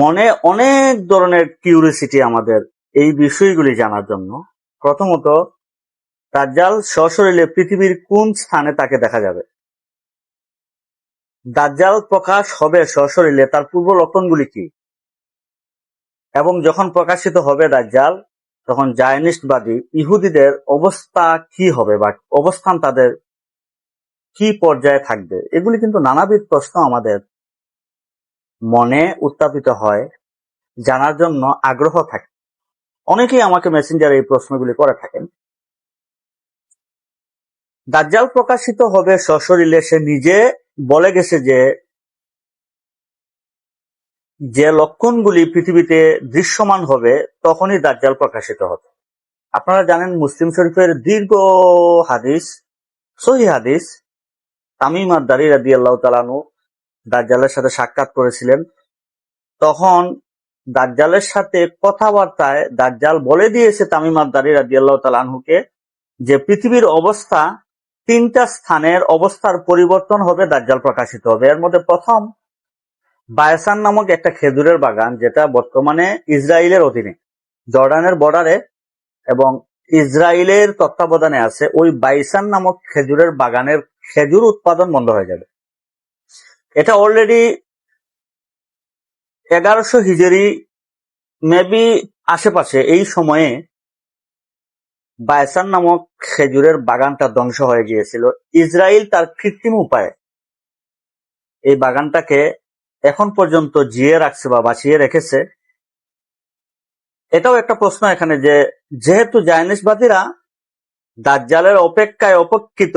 মনে অনেক ধরনের কিউরিসিটি আমাদের এই বিষয়গুলি জানার জন্য। প্রথমত, দাজ্জাল সশরীরে পৃথিবীর কোন স্থানে তাকে দেখা যাবে? দাজ্জাল প্রকাশ হবে সশরীরে, তার পূর্ব লক্ষণগুলি কি? এবং যখন প্রকাশিত হবে দাজ্জাল, তখন জায়নিস্টবাদী ইহুদিদের অবস্থা কি হবে বা অবস্থান তাদের কি পর্যায়ে থাকবে? এগুলি কিন্তু নানাবিধ প্রশ্ন আমাদের মনে উত্থাপিত হয়, জানার জন্য আগ্রহ থাকে। অনেকেই আমাকে মেসেঞ্জারে এই প্রশ্নগুলি করে থাকেন। দাজ্জাল প্রকাশিত হবে সশরীরে, সে নিজে বলে গেছে যে লক্ষণগুলি পৃথিবীতে দৃশ্যমান হবে তখনই দাজ্জাল প্রকাশিত হবে। আপনারা জানেন, মুসলিম শরীফের দীর্ঘ হাদিস, সহিহ হাদিস, তামিম আদ-দারি রাদিয়াল্লাহু তাআলা আনহু দাজ্জালের সাথে সাক্ষাৎ করেছিলেন। তখন দাজ্জালের সাথে কথাবার্তায় দাজ্জাল বলে দিয়েছে তামিম আদ-দারি রাদিয়াল্লাহু তাআলা আনহুকে যে পৃথিবীর অবস্থা, তিনটা স্থানের অবস্থার পরিবর্তন হবে, দাজ্জাল প্রকাশিত হবে। এর মধ্যে প্রথম, বায়সান নামক একটা খেজুরের বাগান, যেটা বর্তমানে ইসরায়েলের অধীনে, জর্ডানের বর্ডারে এবং ইসরায়েলের তত্ত্বাবধানে আছে। ওই বাইসান নামক খেজুরের বাগানের খেজুর উৎপাদন বন্ধ হয়ে যাবে। এটা অলরেডি 1100 হিজরি মেবি আশেপাশে এই সময়ে বায়সান নামক খেজুরের বাগানটা ধ্বংস হয়ে গিয়েছিল। ইসরায়েল তার কৃত্রিম উপায়ে এই বাগানটাকে এখন পর্যন্ত জিয়ে রাখছে বা বাঁচিয়ে রেখেছে। এটাও একটা প্রশ্ন এখানে যে যেহেতু জায়নিসবাদীরা দাজ্জালের অপেক্ষায় অপেক্ষিত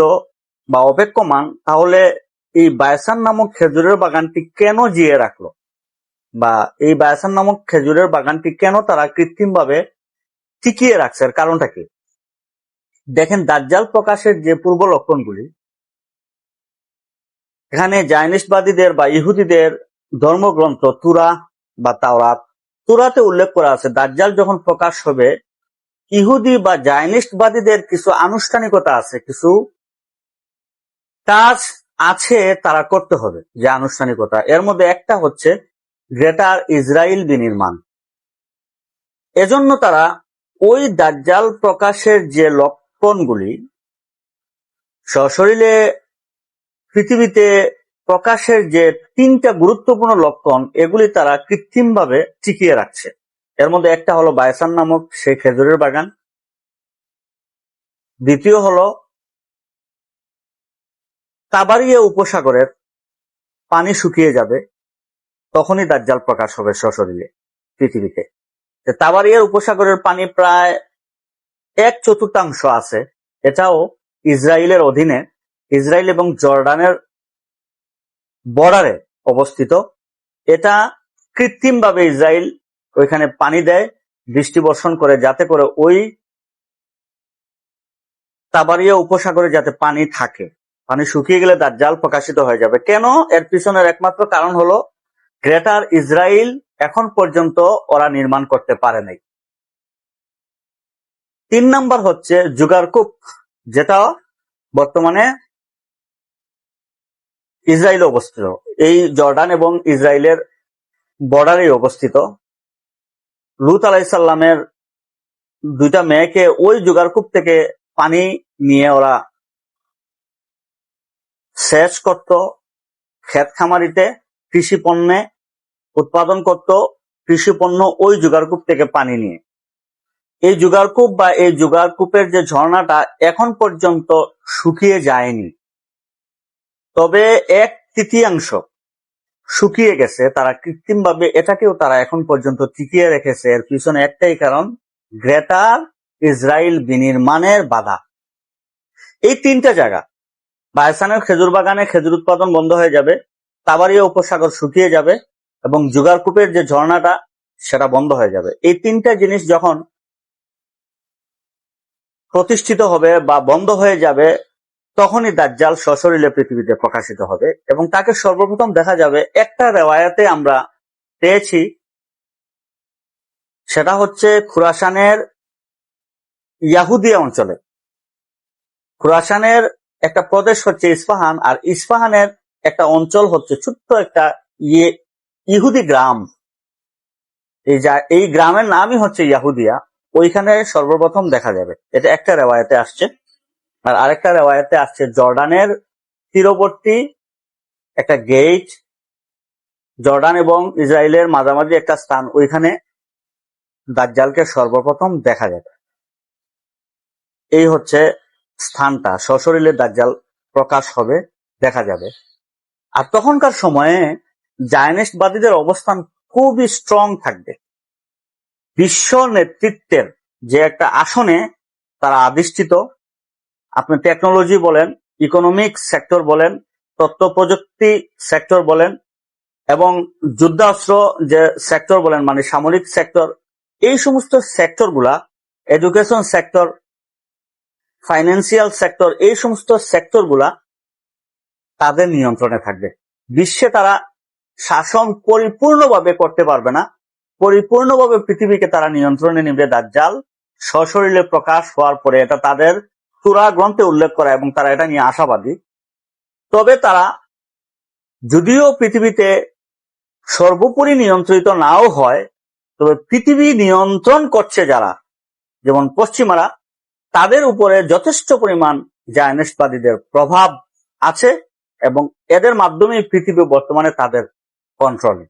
বা অপেক্ষমান, তাহলে এই বায়সান নামক খেজুরের বাগানটি কেন জিয়ে রাখলো, বা এই বায়সান নামক খেজুরের বাগানটি কেন তারা কৃত্রিমভাবে টিকিয়ে রাখছে, এর কারণটা কি? দেখেন, দাজ্জাল প্রকাশের যে পূর্ব লক্ষণগুলি, এখানে জায়নিসবাদীদের বা ইহুদিদের ধর্মগ্রন্থ তুরা বা তাওরাত, তুরাতে উল্লেখ করা আছে দাজ্জাল যখন প্রকাশ হবে ইহুদি বা জায়নিস্টবাদীদের কিছু আনুষ্ঠানিকতা আছে, কিছু কাজ আছে তারা করতে হবে। যে আনুষ্ঠানিকতা, এর মধ্যে একটা হচ্ছে গ্রেটার ইসরায়েল বিনির্মাণ। এজন্য তারা ওই দাজ্জাল প্রকাশের যে লক্ষণগুলি, সশরীরে পৃথিবীতে প্রকাশের যে তিনটা গুরুত্বপূর্ণ লক্ষণ, এগুলি তারা কৃত্রিমভাবে টিকিয়ে রাখছে। এর মধ্যে একটা হলো বায়সান নামক সেই খেজুরের বাগান, দ্বিতীয় হলো তাবারিয়া উপসাগরের পানি শুকিয়ে যাবে, তখনই দাজ্জাল প্রকাশ হবে সশরীরে পৃথিবীতে। তাবারিয়ার উপসাগরের পানি প্রায় 1/4 আছে, এটাও ইসরায়েলের অধীনে, ইসরায়েল এবং জর্ডানের বর্ডারে অবস্থিত। এটা কৃত্রিমভাবে ইসরায়েল ওইখানে পানি দেয়, বৃষ্টি বর্ষণ করে, যাতে করে ওই তাবারিয়া উপসাগরে যাতে পানি থাকে। পানি শুকিয়ে গেলে দাজ্জাল প্রকাশিত হয়ে যাবে। কেন? এর পিছনের একমাত্র কারণ হলো গ্রেটার ইসরায়েল এখন পর্যন্ত ওরা নির্মাণ করতে পারে নাই। 3 নাম্বার হচ্ছে জুগারকুপ, যেটা বর্তমানে ইসরায়েলে অবস্থিত, এই জর্ডান এবং ইসরায়েলের বর্ডারে অবস্থিত। লূত আলাইহিসসালামের 2টা মেয়েকে ওই জুগারকুপ থেকে পানি নিয়ে ওরা সেচ করত, ক্ষেত খামারিতে কৃষি পণ্যে উৎপাদন করত, কৃষি পণ্য ওই জুগারকুপ থেকে পানি নিয়ে। এই জুগারকুপ বা এই জুগারকুপের যে ঝর্ণাটা এখন পর্যন্ত শুকিয়ে যায়নি, তবে 1/3 শুকিয়ে গেছে। তারা কৃত্রিমভাবে এটাকেও তারা এখন পর্যন্ত টিকিয়ে রেখেছে। এর পিছনে একটাই কারণ, গ্রেটার ইসরায়েল বিনির্মাণের বাধা। এই 3টা জায়গা, বায়সানের খেজুর বাগানে খেজুর উৎপাদন বন্ধ হয়ে যাবে, তাবারিয়া উপসাগর শুকিয়ে যাবে এবং জুগারকুপের যে ঝর্ণাটা সেটা বন্ধ হয়ে যাবে। এই 3টা জিনিস যখন প্রতিষ্ঠিত হবে বা বন্ধ হয়ে যাবে, তখনই দাজ্জাল সশরীরে পৃথিবীতে প্রকাশিত হবে এবং তাকে সর্বপ্রথম দেখা যাবে একটা রেওয়ায়াতে আমরা পেয়েছি, সেটা হচ্ছে খুরাসানের ইয়াহুদিয়া অঞ্চলে। খুরাসানের একটা প্রদেশ হচ্ছে ইস্পাহান, আর ইস্পাহানের একটা অঞ্চল হচ্ছে ছোট্ট একটা ইহুদি গ্রাম, এই গ্রামের নামই হচ্ছে ইয়াহুদিয়া, ওইখানে সর্বপ্রথম দেখা যাবে। এটা একটা রেওয়ায়তে আসছে। আর আরেকটা রেওয়ায়তে আসছে জর্ডানের তীরবর্তী একটা গেট, জর্ডান এবং ইসরায়েলের মাঝামাঝি একটা স্থান, ওইখানে দাজ্জালকে সর্বপ্রথম দেখা যাবে। এই হচ্ছে স্থানটা, সশরীরে দাজ্জাল প্রকাশ হবে, দেখা যাবে। আর তখনকার সময়ে জায়নিস্টবাদীদের অবস্থান খুবই স্ট্রং থাকবে। বিশ্ব নেতৃত্বের যে একটা আসনে তারা আধিষ্ঠিত। আপনি টেকনোলজি বলেন, ইকোনমিক সেক্টর বলেন, তথ্য প্রযুক্তি সেক্টর বলেন, এবং যুদ্ধাস্ত্র যে সেক্টর বলেন, মানে সামরিক সেক্টর, এই সমস্ত সেক্টর গুলা, এডুকেশন সেক্টর, ফাইন্যান্সিয়াল সেক্টর, এই সমস্ত সেক্টর গুলা তাদের নিয়ন্ত্রণে থাকবে। বিশ্বে তারা শাসন পরিপূর্ণভাবে করতে পারবে না, পরিপূর্ণভাবে পৃথিবীকে তারা নিয়ন্ত্রণে নিবে দাজ্জাল সশরীরে প্রকাশ হওয়ার পরে। এটা তাদের সূরা গ্রন্থে উল্লেখ করা এবং তারা এটা নিয়ে আশাবাদী। তবে তারা যদিও পৃথিবীতে সর্বোপরি নিয়ন্ত্রিত নাও হয়, তবে পৃথিবী নিয়ন্ত্রণ করছে যারা, যেমন পশ্চিমারা, তাদের উপরে যথেষ্ট পরিমাণ জায়নিস্টবাদীদের প্রভাব আছে এবং এদের মাধ্যমেই পৃথিবী বর্তমানে তাদের কন্ট্রোলে।